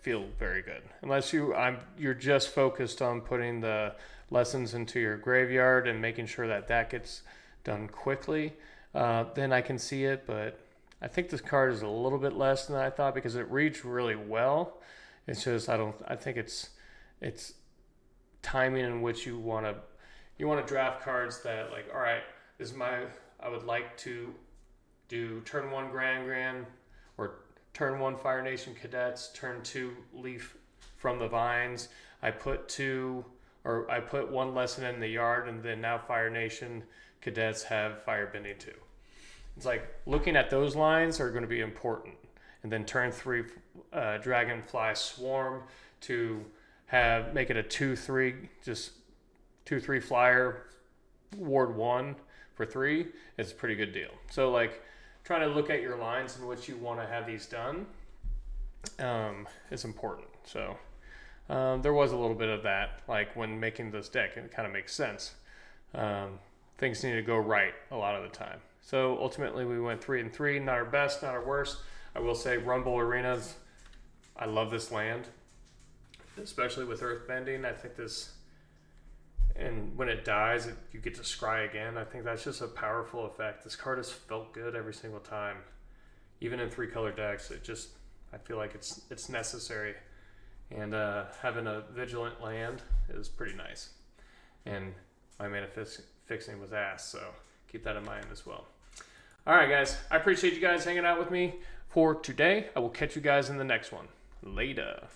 feel very good unless you're just focused on putting the lessons into your graveyard and making sure that gets done quickly. Then I can see it, but I think this card is a little bit less than I thought because it reads really well. It's just I think it's timing in which you want to you want to draft cards that like, all right, this is I would like to do turn 1 Gran-Gran or turn 1 Fire Nation Cadets, turn 2 Leaf from the Vines. I put 1 lesson in the yard, and then now Fire Nation Cadets have Firebending 2. It's like looking at those lines are going to be important. And then turn 3 Dragonfly Swarm to make it a 2/3, just 2/3 flyer, ward 1 for 3. It's a pretty good deal. So like trying to look at your lines in which you want to have these done is important. So there was a little bit of that, like when making this deck, and it kind of makes sense. Things need to go right a lot of the time. So ultimately we went 3-3, not our best, not our worst. I will say Rumble Arenas, I love this land, especially with Earthbending. I think this, and when it dies, you get to scry again. I think that's just a powerful effect. This card has felt good every single time. Even in 3-color decks, I feel like it's necessary. And having a Vigilant land is pretty nice. And my mana fixing was ass, so keep that in mind as well. All right, guys. I appreciate you guys hanging out with me for today. I will catch you guys in the next one. Later.